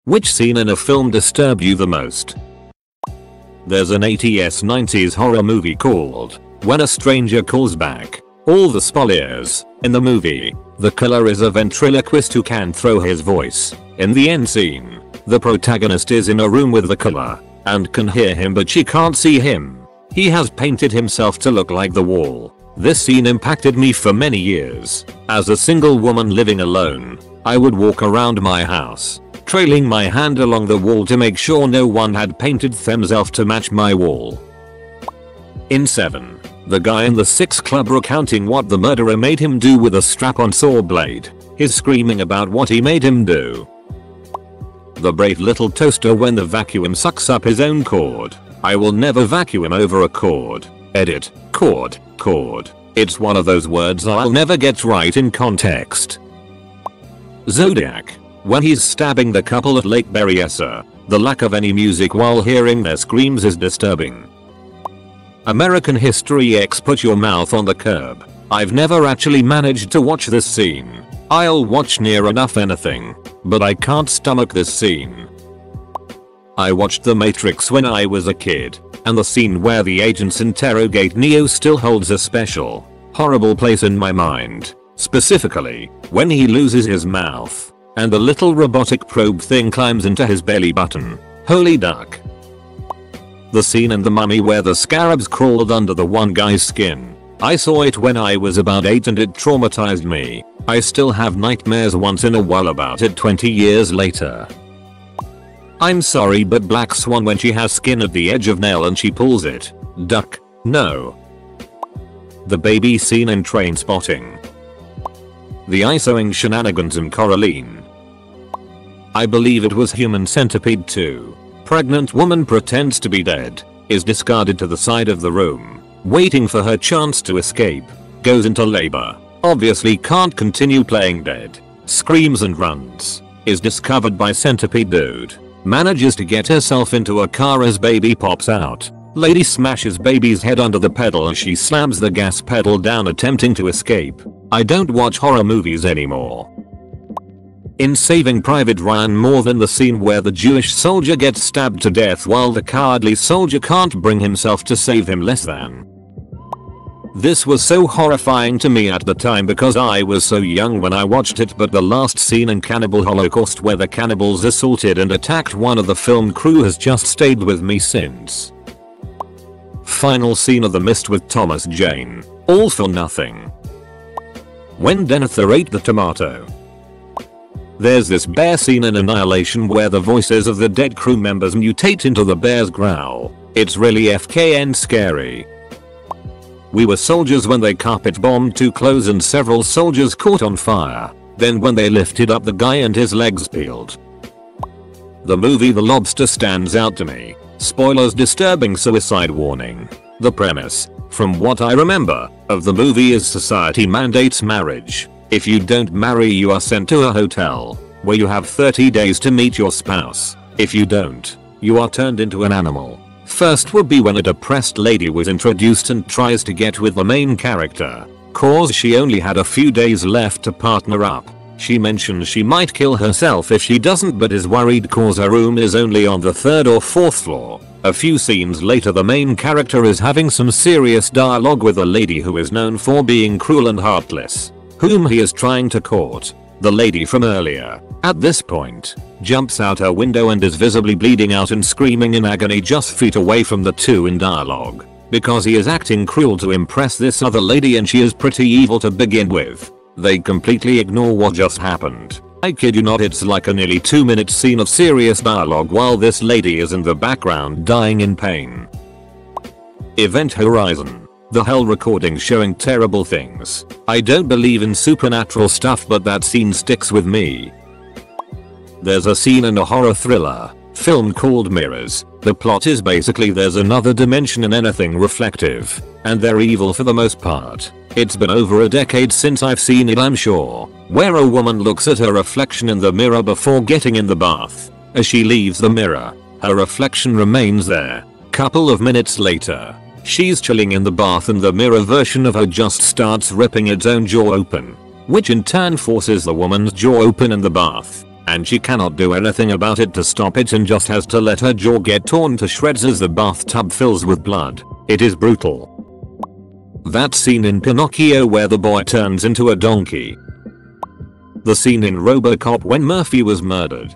Which scene in a film disturbed you the most? There's an 80s 90s horror movie called When a Stranger Calls Back. All the spoilers. In the movie, the killer is a ventriloquist who can throw his voice. In the end scene, the protagonist is in a room with the killer and can hear him but she can't see him. He has painted himself to look like the wall. This scene impacted me for many years. As a single woman living alone, I would walk around my house, trailing my hand along the wall to make sure no one had painted themselves to match my wall. In 7, the guy in the 6 club recounting what the murderer made him do with a strap-on saw blade. He's screaming about what he made him do. The brave little toaster when the vacuum sucks up his own cord. I will never vacuum over a cord. Edit. Cord. Cord. It's one of those words I'll never get right in context. Zodiac. When he's stabbing the couple at Lake Berryessa, the lack of any music while hearing their screams is disturbing. American History X Put Your Mouth on the Curb. I've never actually managed to watch this scene. I'll watch near enough anything, but I can't stomach this scene. I watched The Matrix when I was a kid, and the scene where the agents interrogate Neo still holds a special, horrible place in my mind. Specifically, when he loses his mouth, and the little robotic probe thing climbs into his belly button. Holy duck. The scene in The Mummy where the scarabs crawled under the one guy's skin. I saw it when I was about 8 and it traumatized me. I still have nightmares once in a while about it 20 years later. I'm sorry but Black Swan when she has skin at the edge of nail and she pulls it. Duck. No. The baby scene in Trainspotting. The eye-sewing shenanigans in Coraline. I believe it was Human Centipede 2. Pregnant woman pretends to be dead, is discarded to the side of the room, waiting for her chance to escape, goes into labor, obviously can't continue playing dead, screams and runs, is discovered by Centipede Dude, manages to get herself into a car as baby pops out, lady smashes baby's head under the pedal as she slams the gas pedal down attempting to escape. I don't watch horror movies anymore. In Saving Private Ryan more than the scene where the Jewish soldier gets stabbed to death while the cowardly soldier can't bring himself to save him less than. This was so horrifying to me at the time because I was so young when I watched it, but the last scene in Cannibal Holocaust where the cannibals assaulted and attacked one of the film crew has just stayed with me since. Final scene of The Mist with Thomas Jane. All for nothing. When Denethor ate the tomato. There's this bear scene in Annihilation where the voices of the dead crew members mutate into the bear's growl. It's really FKN scary. We were soldiers when they carpet bombed 2 clothes and several soldiers caught on fire. Then when they lifted up the guy and his legs peeled. The movie The Lobster stands out to me. Spoilers, disturbing suicide warning. The premise, from what I remember, of the movie is society mandates marriage. If you don't marry you are sent to a hotel, where you have 30 days to meet your spouse. If you don't, you are turned into an animal. First would be when a depressed lady was introduced and tries to get with the main character, cause she only had a few days left to partner up. She mentions she might kill herself if she doesn't but is worried cause her room is only on the 3rd or 4th floor. A few scenes later the main character is having some serious dialogue with a lady who is known for being cruel and heartless, whom he is trying to court. The lady from earlier, at this point, jumps out her window and is visibly bleeding out and screaming in agony just feet away from the two in dialogue. Because he is acting cruel to impress this other lady and she is pretty evil to begin with. They completely ignore what just happened. I kid you not, it's like a nearly 2-minute scene of serious dialogue while this lady is in the background dying in pain. Event Horizon. The hell recording showing terrible things. I don't believe in supernatural stuff but that scene sticks with me. There's a scene in a horror thriller film called Mirrors. The plot is basically there's another dimension in anything reflective, and they're evil for the most part. It's been over a decade since I've seen it, I'm sure, where a woman looks at her reflection in the mirror before getting in the bath. As she leaves the mirror, her reflection remains there. Couple of minutes later, she's chilling in the bath and the mirror version of her just starts ripping its own jaw open, which in turn forces the woman's jaw open in the bath. and she cannot do anything about it to stop it and just has to let her jaw get torn to shreds as the bathtub fills with blood. It is brutal. That scene in Pinocchio where the boy turns into a donkey. The scene in RoboCop when Murphy was murdered.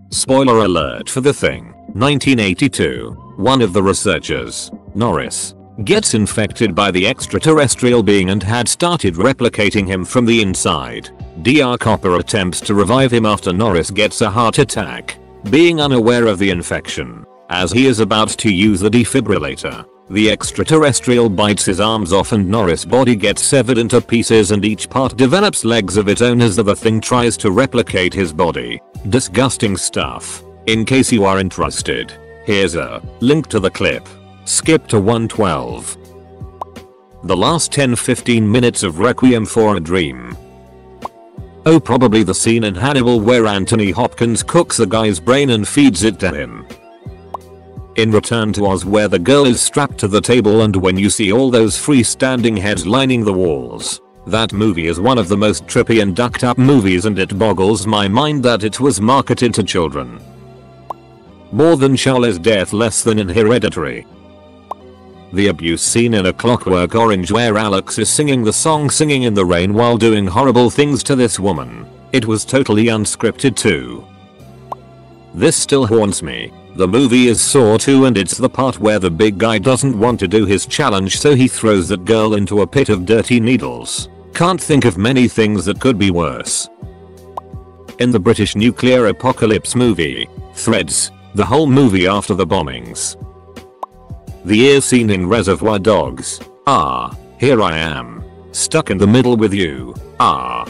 Spoiler alert for The Thing, 1982. One of the researchers, Norris, gets infected by the extraterrestrial being and had started replicating him from the inside. Dr. Copper attempts to revive him after Norris gets a heart attack, being unaware of the infection. As he is about to use the defibrillator, the extraterrestrial bites his arms off and Norris' body gets severed into pieces and each part develops legs of its own as the thing tries to replicate his body. Disgusting stuff. In case you are interested, here's a link to the clip. Skip to 112. The last 10-15 minutes of Requiem for a Dream. Oh, probably the scene in Hannibal where Anthony Hopkins cooks the guy's brain and feeds it to him. In Return to Oz where the girl is strapped to the table and when you see all those freestanding heads lining the walls. That movie is one of the most trippy and ducked up movies and it boggles my mind that it was marketed to children. More than Charlie's death, less than in Hereditary. The abuse scene in A Clockwork Orange where Alex is singing the song Singing in the Rain while doing horrible things to this woman. It was totally unscripted too. This still haunts me. The movie is Saw 2 and it's the part where the big guy doesn't want to do his challenge so he throws that girl into a pit of dirty needles. Can't think of many things that could be worse. In the British nuclear apocalypse movie, Threads, the whole movie after the bombings. The ear scene in Reservoir Dogs. Ah, here I am. Stuck in the middle with you. Ah.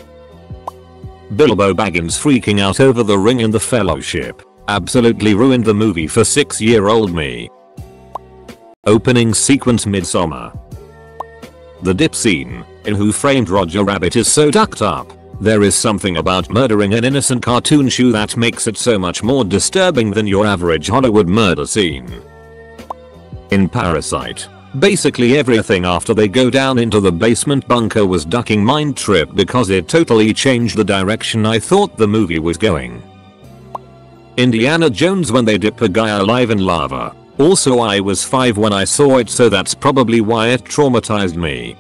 Bilbo Baggins freaking out over the ring in The Fellowship. Absolutely ruined the movie for 6-year-old me. Opening sequence Midsommar. The dip scene in Who Framed Roger Rabbit is so ducked up. There is something about murdering an innocent cartoon shoe that makes it so much more disturbing than your average Hollywood murder scene. In Parasite, basically everything after they go down into the basement bunker was ducking mind trip because it totally changed the direction I thought the movie was going. Indiana Jones when they dip a guy alive in lava. Also I was 5 when I saw it so that's probably why it traumatized me.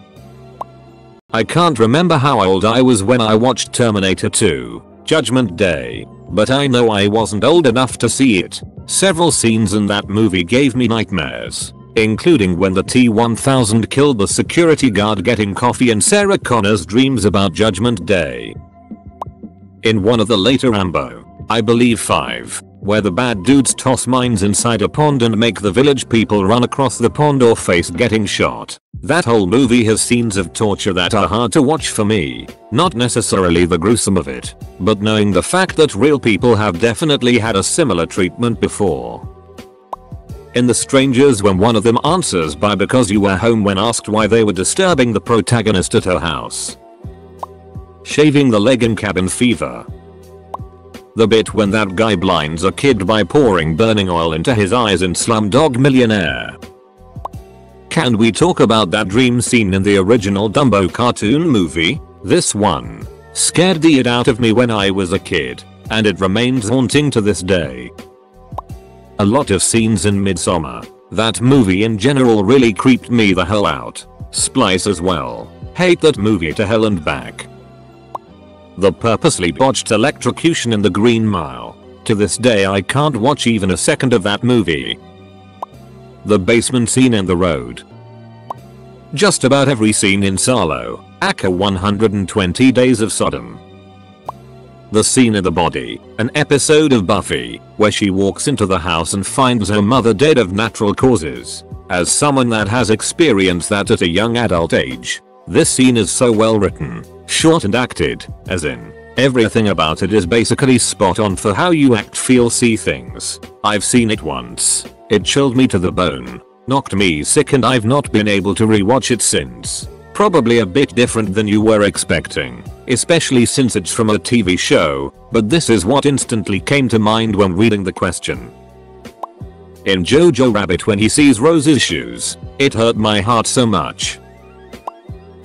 I can't remember how old I was when I watched Terminator 2, Judgment Day, but I know I wasn't old enough to see it. Several scenes in that movie gave me nightmares, including when the T-1000 killed the security guard getting coffee and Sarah Connor's dreams about Judgment Day. In one of the later Rambo, I believe 5, where the bad dudes toss mines inside a pond and make the village people run across the pond or face getting shot. That whole movie has scenes of torture that are hard to watch for me. Not necessarily the gruesome of it, but knowing the fact that real people have definitely had a similar treatment before. In The Strangers when one of them answers by because you were home when asked why they were disturbing the protagonist at her house. Shaving the leg in Cabin Fever. The bit when that guy blinds a kid by pouring burning oil into his eyes in Slumdog Millionaire. Can we talk about that dream scene in the original Dumbo cartoon movie? This one scared the shit out of me when I was a kid, and it remains haunting to this day. A lot of scenes in Midsommar. That movie in general really creeped me the hell out. Splice as well. Hate that movie to hell and back. The purposely botched electrocution in The Green Mile. To this day I can't watch even a second of that movie. The basement scene in The Road. Just about every scene in Salo, aka 120 Days of Sodom. The scene in The Body, an episode of Buffy, where she walks into the house and finds her mother dead of natural causes. As someone that has experienced that at a young adult age, this scene is so well written, shot and acted, as in, everything about it is basically spot on for how you act, feel, see things. I've seen it once. It chilled me to the bone, knocked me sick, and I've not been able to rewatch it since. Probably a bit different than you were expecting, especially since it's from a TV show, but this is what instantly came to mind when reading the question. In Jojo Rabbit when he sees Rose's shoes, it hurt my heart so much.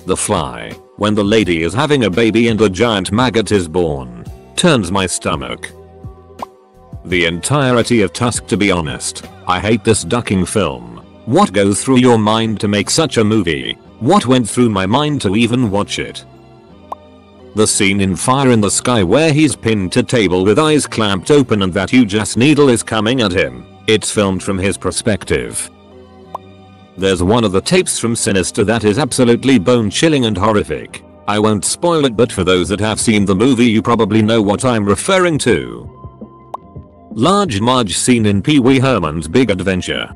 The Fly, when the lady is having a baby and a giant maggot is born. Turns my stomach. The entirety of Tusk, to be honest. I hate this ducking film. What goes through your mind to make such a movie? What went through my mind to even watch it? The scene in Fire in the Sky where he's pinned to table with eyes clamped open and that huge ass needle is coming at him. It's filmed from his perspective. There's one of the tapes from Sinister that is absolutely bone chilling and horrific. I won't spoil it, but for those that have seen the movie you probably know what I'm referring to. Large Marge scene in Pee Wee Herman's Big Adventure.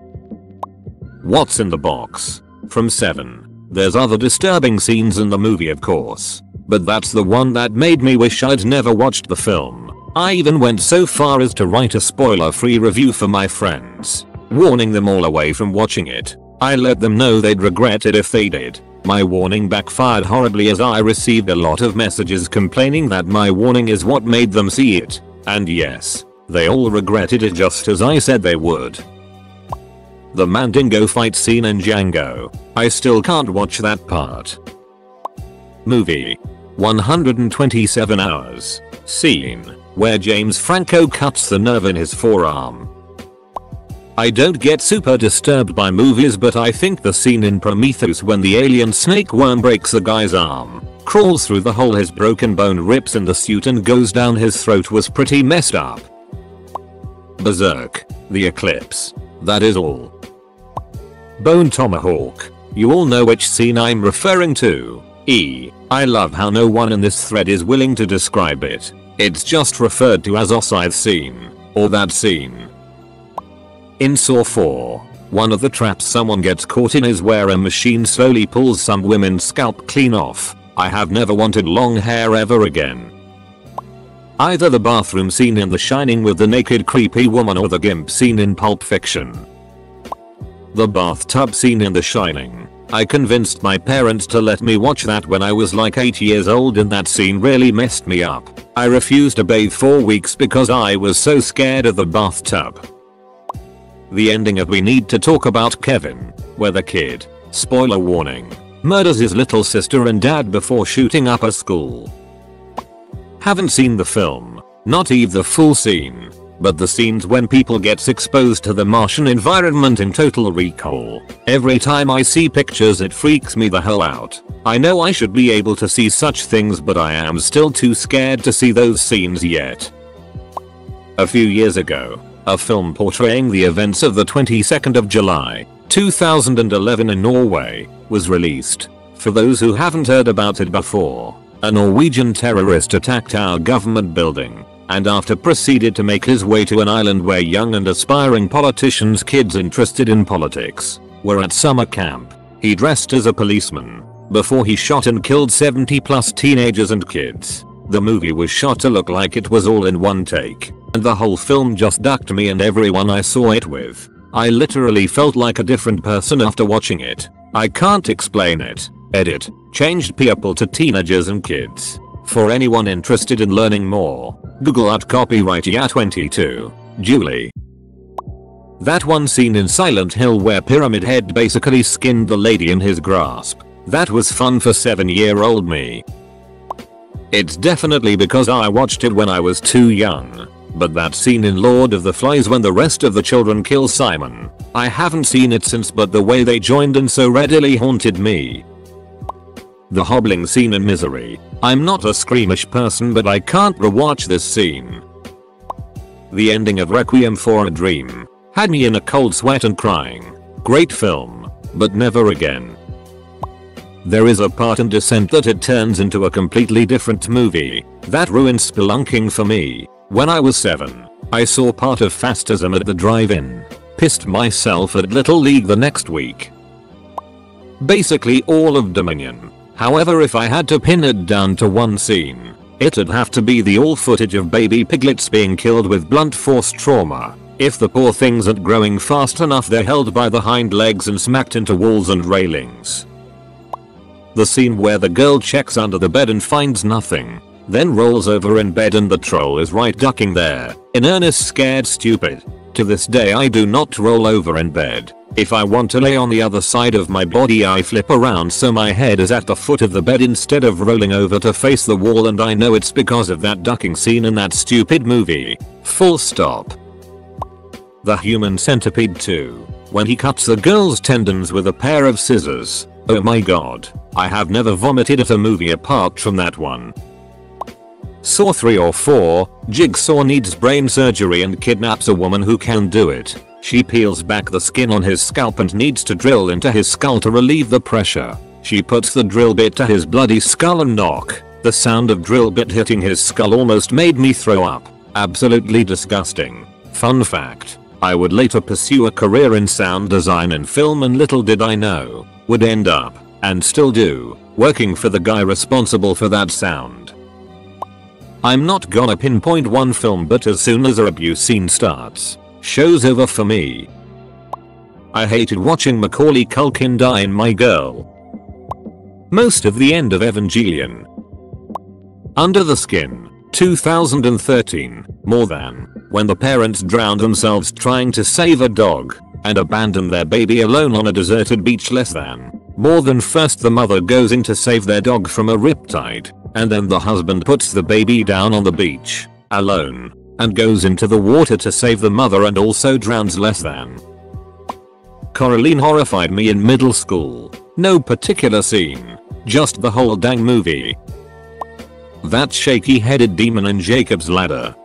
What's in the box? From 7. There's other disturbing scenes in the movie of course, but that's the one that made me wish I'd never watched the film. I even went so far as to write a spoiler-free review for my friends, warning them all away from watching it. I let them know they'd regret it if they did. My warning backfired horribly as I received a lot of messages complaining that my warning is what made them see it. And yes, they all regretted it just as I said they would. The Mandingo fight scene in Django. I still can't watch that part. Movie. 127 hours. Scene where James Franco cuts the nerve in his forearm. I don't get super disturbed by movies, but I think the scene in Prometheus when the alien snake worm breaks the guy's arm, crawls through the hole his broken bone rips in the suit and goes down his throat was pretty messed up. Berserk. The Eclipse. That is all. Bone Tomahawk. You all know which scene I'm referring to. I love how no one in this thread is willing to describe it. It's just referred to as Oscythe scene, or that scene. In Saw 4, one of the traps someone gets caught in is where a machine slowly pulls some women's scalp clean off. I have never wanted long hair ever again. Either the bathroom scene in The Shining with the naked creepy woman or the gimp scene in Pulp Fiction. The bathtub scene in The Shining. I convinced my parents to let me watch that when I was like 8 years old and that scene really messed me up. I refused to bathe for weeks because I was so scared of the bathtub. The ending of We Need to Talk About Kevin, where the kid, spoiler warning, murders his little sister and dad before shooting up a school. Haven't seen the film, not even the full scene, but the scenes when people gets exposed to the Martian environment in Total Recall. Every time I see pictures it freaks me the hell out. I know I should be able to see such things, but I am still too scared to see those scenes yet. A few years ago, a film portraying the events of the 22nd of July, 2011 in Norway, was released. For those who haven't heard about it before, a Norwegian terrorist attacked our government building, and after proceeded to make his way to an island where young and aspiring politicians, kids interested in politics, were at summer camp. He dressed as a policeman, before he shot and killed 70+ teenagers and kids. The movie was shot to look like it was all in one take, and the whole film just ducked me and everyone I saw it with. I literally felt like a different person after watching it. I can't explain it. Edit. Changed people to teenagers and kids. For anyone interested in learning more, Google at copyright year 22. Julie. That one scene in Silent Hill where Pyramid Head basically skinned the lady in his grasp. That was fun for 7-year-old me. It's definitely because I watched it when I was too young. But that scene in Lord of the Flies when the rest of the children kill Simon, I haven't seen it since, but the way they joined in so readily haunted me. The hobbling scene in Misery. I'm not a squeamish person, but I can't rewatch this scene. The ending of Requiem for a Dream had me in a cold sweat and crying. Great film, but never again. There is a part in Descent that it turns into a completely different movie. That ruined spelunking for me. When I was 7, I saw part of Fascism at the drive-in. Pissed myself at Little League the next week. Basically all of Dominion. However, if I had to pin it down to one scene, it'd have to be the all footage of baby piglets being killed with blunt force trauma. If the poor things aren't growing fast enough, they're held by the hind legs and smacked into walls and railings. The scene where the girl checks under the bed and finds nothing, then rolls over in bed and the troll is right ducking there, in earnest, scared stupid. To this day I do not roll over in bed. If I want to lay on the other side of my body I flip around so my head is at the foot of the bed instead of rolling over to face the wall, and I know it's because of that ducking scene in that stupid movie. Full stop. The Human Centipede 2. When he cuts the girl's tendons with a pair of scissors. Oh my god. I have never vomited at a movie apart from that one. Saw 3 or 4, Jigsaw needs brain surgery and kidnaps a woman who can do it. She peels back the skin on his scalp and needs to drill into his skull to relieve the pressure. She puts the drill bit to his bloody skull and knock. The sound of drill bit hitting his skull almost made me throw up. Absolutely disgusting. Fun fact. I would later pursue a career in sound design and film, and little did I know, would end up, and still do, working for the guy responsible for that sound. I'm not gonna pinpoint one film, but as soon as an abuse scene starts, show's over for me. I hated watching Macaulay Culkin die in My Girl. Most of the end of Evangelion. Under the Skin, 2013, More Than, when the parents drowned themselves trying to save a dog, and abandoned their baby alone on a deserted beach. Less Than, More Than. First the mother goes in to save their dog from a riptide, and then the husband puts the baby down on the beach, alone, and goes into the water to save the mother and also drowns. Less Than. Coraline horrified me in middle school. No particular scene, just the whole dang movie. That shaky-headed demon in Jacob's Ladder.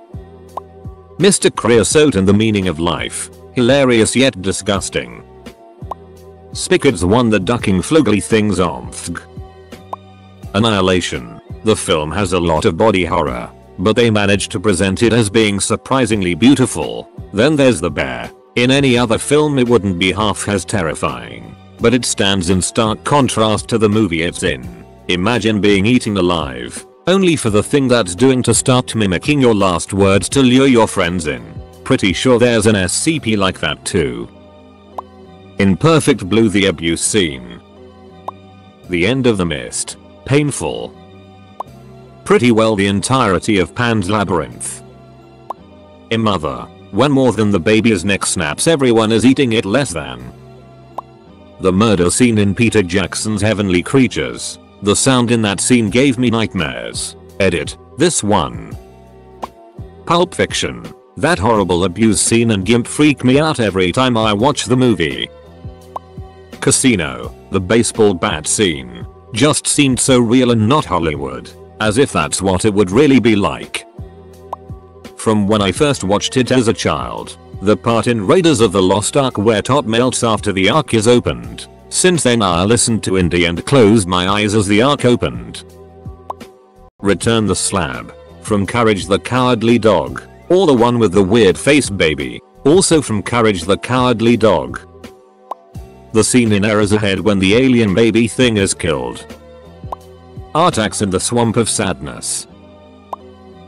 Mr. Creosote and the Meaning of Life. Hilarious yet disgusting. Spickard's one, the ducking flugly things on. Annihilation. The film has a lot of body horror, but they managed to present it as being surprisingly beautiful. Then there's The Bear. In any other film it wouldn't be half as terrifying, but it stands in stark contrast to the movie it's in. Imagine being eaten alive, only for the thing that's doing to start mimicking your last words to lure your friends in. Pretty sure there's an SCP like that too. In Perfect Blue, the abuse scene. The end of The Mist. Painful. Pretty well the entirety of Pan's Labyrinth. In Mother, when more than the baby's neck snaps, everyone is eating it. Less Than. The murder scene in Peter Jackson's Heavenly Creatures. The sound in that scene gave me nightmares. Edit. This one. Pulp Fiction. That horrible abuse scene and gimp freak me out every time I watch the movie. Casino. The baseball bat scene. Just seemed so real and not Hollywood. As if that's what it would really be like. From when I first watched it as a child. The part in Raiders of the Lost Ark where Todd melts after the Ark is opened. Since then I listened to indie and closed my eyes as the Ark opened. Return the Slab. From Courage the Cowardly Dog. Or the one with the weird face baby. Also from Courage the Cowardly Dog. The scene in Errors Ahead when the alien baby thing is killed. Artax in the Swamp of Sadness.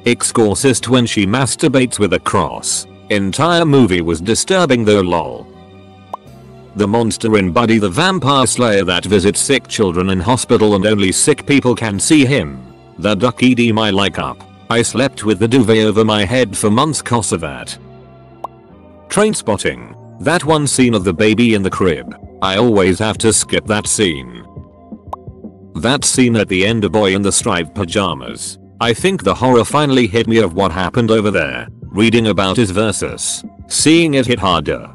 Exorcist when she masturbates with a cross. Entire movie was disturbing though, lol. The monster in Buddy the Vampire Slayer that visits sick children in hospital and only sick people can see him. The duck ED my like up. I slept with the duvet over my head for months cause of that. Trainspotting. That one scene of the baby in the crib. I always have to skip that scene. That scene at the end of Boy in the Striped Pajamas. I think the horror finally hit me of what happened over there. Reading about it versus seeing it hit harder.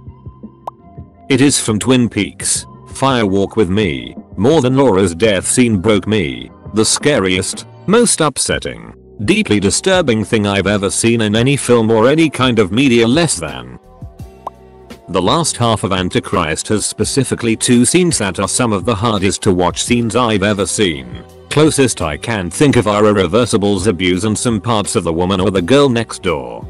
It is from Twin Peaks. Fire Walk with Me. More than Laura's death scene broke me. The scariest, most upsetting, deeply disturbing thing I've ever seen in any film or any kind of media. Less Than. The last half of Antichrist has specifically 2 scenes that are some of the hardest to watch scenes I've ever seen. Closest I can think of are Irreversible's abuse and some parts of The Woman or The Girl Next Door.